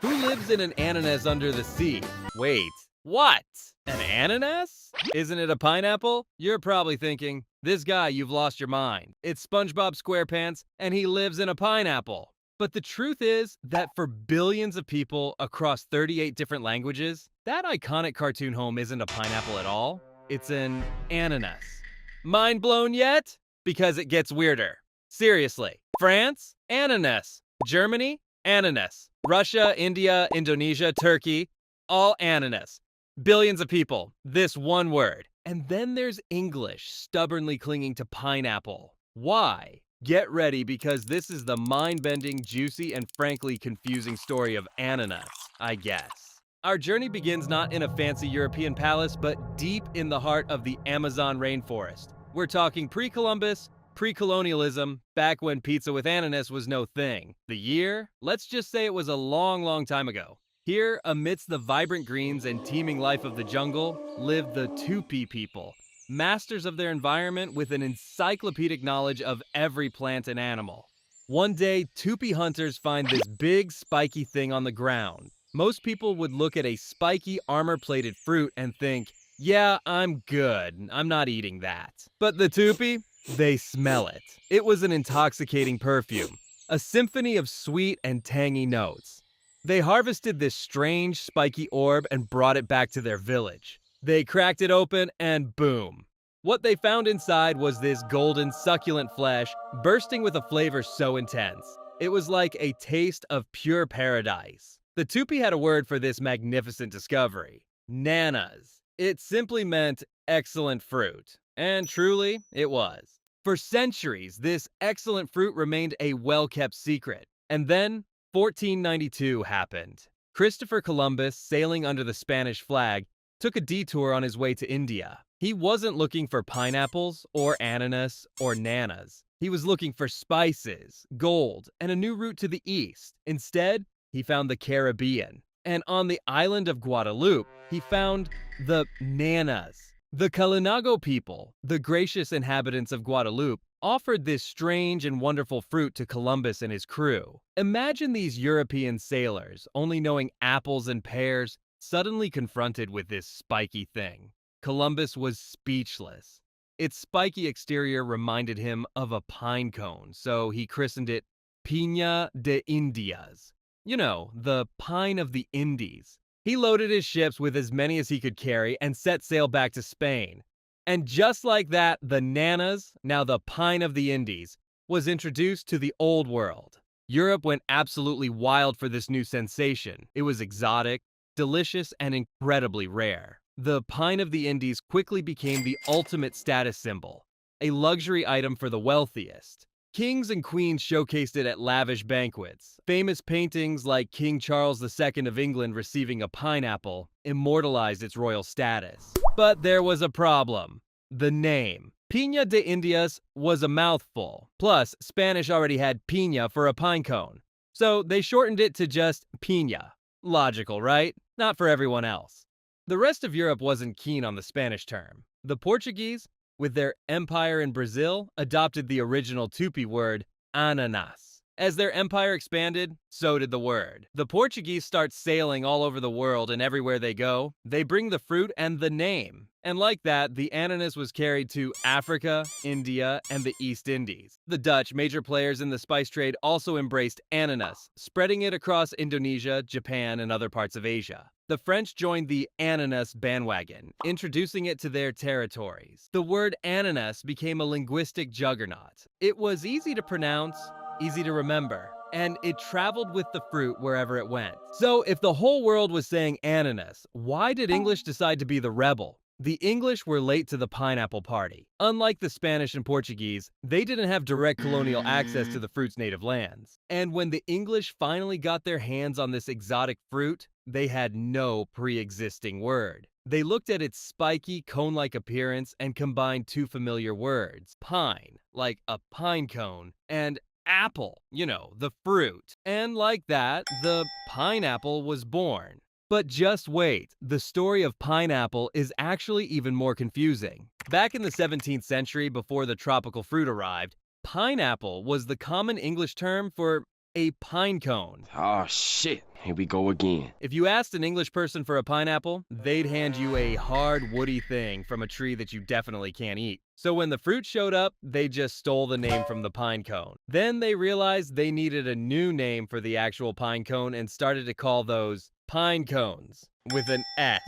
Who lives in an ananas under the sea? Wait, what? An ananas? Isn't it a pineapple? You're probably thinking, this guy, you've lost your mind. It's SpongeBob SquarePants, and he lives in a pineapple. But the truth is that for billions of people across 38 different languages, that iconic cartoon home isn't a pineapple at all. It's an ananas. Mind blown yet? Because it gets weirder. Seriously. France? Ananas. Germany? Ananas. Russia, India, Indonesia, Turkey, all ananas. Billions of people, this one word. And then there's English, stubbornly clinging to pineapple. Why? Get ready because this is the mind-bending, juicy, and frankly confusing story of ananas, I guess. Our journey begins not in a fancy European palace, but deep in the heart of the Amazon rainforest. We're talking pre-Columbus, pre-colonialism, back when pizza with ananas was no thing. The year? Let's just say it was a long, long time ago. Here, amidst the vibrant greens and teeming life of the jungle, lived the Tupi people, masters of their environment with an encyclopedic knowledge of every plant and animal. One day, Tupi hunters find this big, spiky thing on the ground. Most people would look at a spiky, armor-plated fruit and think, yeah, I'm good. I'm not eating that. But the Tupi? They smell it. It was an intoxicating perfume, a symphony of sweet and tangy notes. They harvested this strange, spiky orb and brought it back to their village. They cracked it open and boom. What they found inside was this golden, succulent flesh bursting with a flavor so intense. It was like a taste of pure paradise. The Tupi had a word for this magnificent discovery: nanas. It simply meant excellent fruit. And truly, it was. For centuries, this excellent fruit remained a well-kept secret. And then, 1492 happened. Christopher Columbus, sailing under the Spanish flag, took a detour on his way to India. He wasn't looking for pineapples, or ananas, or nanas. He was looking for spices, gold, and a new route to the east. Instead, he found the Caribbean. And on the island of Guadeloupe, he found the nanas. The Kalinago people, the gracious inhabitants of Guadeloupe, offered this strange and wonderful fruit to Columbus and his crew. Imagine these European sailors, only knowing apples and pears, suddenly confronted with this spiky thing. Columbus was speechless. Its spiky exterior reminded him of a pine cone, so he christened it Piña de Indias. You know, the pine of the Indies. He loaded his ships with as many as he could carry and set sail back to Spain. And just like that, the nanas, now the pine of the Indies, was introduced to the Old World. Europe went absolutely wild for this new sensation. It was exotic, delicious, and incredibly rare. The pine of the Indies quickly became the ultimate status symbol, a luxury item for the wealthiest. Kings and queens showcased it at lavish banquets. Famous paintings like King Charles II of England receiving a pineapple immortalized its royal status. But there was a problem. The name. Piña de Indias was a mouthful. Plus, Spanish already had piña for a pine cone. So they shortened it to just piña. Logical, right? Not for everyone else. The rest of Europe wasn't keen on the Spanish term. The Portuguese, with their empire in Brazil, adopted the original Tupi word, ananas. As their empire expanded, so did the word. The Portuguese start sailing all over the world, and everywhere they go, they bring the fruit and the name. And like that, the ananas was carried to Africa, India, and the East Indies. The Dutch, major players in the spice trade, also embraced ananas, spreading it across Indonesia, Japan, and other parts of Asia. The French joined the ananas bandwagon, introducing it to their territories. The word ananas became a linguistic juggernaut. It was easy to pronounce, easy to remember, and it traveled with the fruit wherever it went. So if the whole world was saying ananas, why did English decide to be the rebel? The English were late to the pineapple party. Unlike the Spanish and Portuguese, they didn't have direct colonial access to the fruit's native lands. And when the English finally got their hands on this exotic fruit, they had no pre-existing word. They looked at its spiky, cone-like appearance and combined two familiar words: pine, like a pine cone, and apple, you know, the fruit. And like that, the pineapple was born. But just wait, the story of pineapple is actually even more confusing. Back in the 17th century, before the tropical fruit arrived, pineapple was the common English term for a pine cone. Oh shit, here we go again. If you asked an English person for a pineapple, they'd hand you a hard, woody thing from a tree that you definitely can't eat. So when the fruit showed up, they just stole the name from the pine cone. Then they realized they needed a new name for the actual pine cone and started to call those pine cones with an S.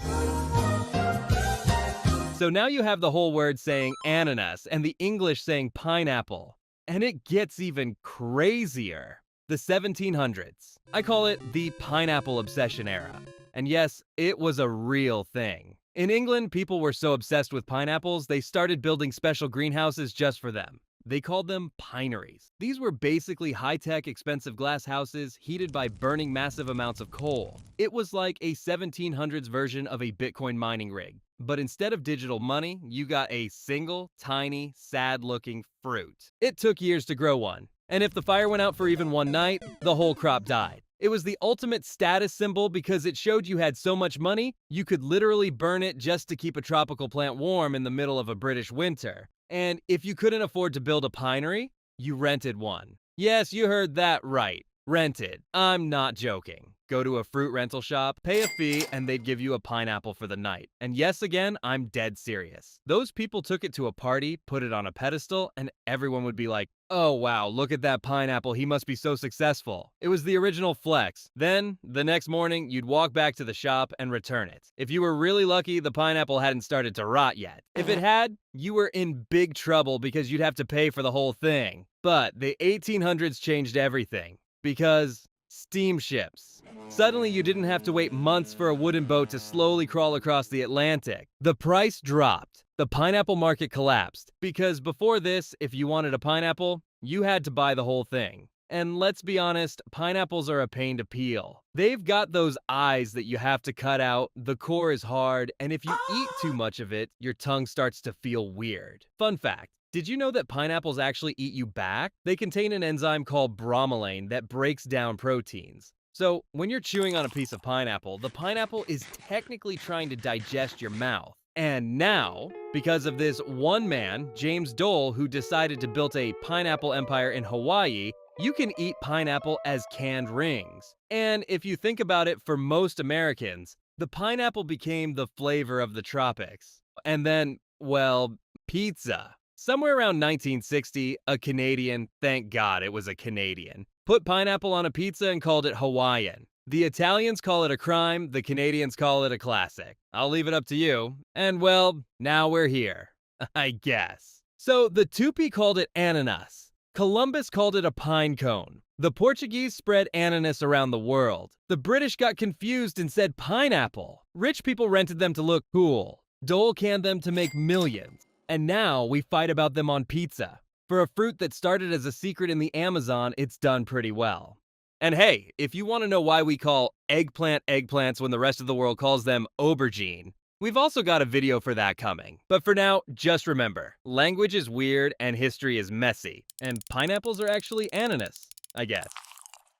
So now you have the whole word saying ananas and the English saying pineapple. And it gets even crazier. The 1700s. I call it the pineapple obsession era. And yes, it was a real thing. In England, people were so obsessed with pineapples, they started building special greenhouses just for them. They called them pineries. These were basically high-tech, expensive glass houses heated by burning massive amounts of coal. It was like a 1700s version of a Bitcoin mining rig. But instead of digital money, you got a single, tiny, sad-looking fruit. It took years to grow one. And if the fire went out for even one night, the whole crop died. It was the ultimate status symbol because it showed you had so much money, you could literally burn it just to keep a tropical plant warm in the middle of a British winter. And if you couldn't afford to build a pinery, you rented one. Yes, you heard that right. Rented. I'm not joking. Go to a fruit rental shop, pay a fee, and they'd give you a pineapple for the night. And yes, again, I'm dead serious. Those people took it to a party, put it on a pedestal, and everyone would be like, "Oh wow, look at that pineapple, he must be so successful." It was the original flex. Then, the next morning, you'd walk back to the shop and return it. If you were really lucky, the pineapple hadn't started to rot yet. If it had, you were in big trouble because you'd have to pay for the whole thing. But the 1800s changed everything. Because steamships. Suddenly, you didn't have to wait months for a wooden boat to slowly crawl across the Atlantic. The price dropped. The pineapple market collapsed. Because before this, if you wanted a pineapple, you had to buy the whole thing. And let's be honest, pineapples are a pain to peel. They've got those eyes that you have to cut out, the core is hard, and if you eat too much of it, your tongue starts to feel weird. Fun fact. Did you know that pineapples actually eat you back? They contain an enzyme called bromelain that breaks down proteins. So, when you're chewing on a piece of pineapple, the pineapple is technically trying to digest your mouth. And now, because of this one man, James Dole, who decided to build a pineapple empire in Hawaii, you can eat pineapple as canned rings. And if you think about it, for most Americans, the pineapple became the flavor of the tropics. And then, well, pizza. Somewhere around 1960, a Canadian, thank God it was a Canadian, put pineapple on a pizza and called it Hawaiian. The Italians call it a crime, the Canadians call it a classic. I'll leave it up to you. And well, now we're here. I guess. So the Tupi called it ananas. Columbus called it a pine cone. The Portuguese spread ananas around the world. The British got confused and said pineapple. Rich people rented them to look cool. Dole canned them to make millions. And now we fight about them on pizza. For a fruit that started as a secret in the Amazon, it's done pretty well. And hey, if you want to know why we call eggplant eggplants when the rest of the world calls them aubergine, we've also got a video for that coming. But for now, just remember, language is weird and history is messy. And pineapples are actually ananas, I guess.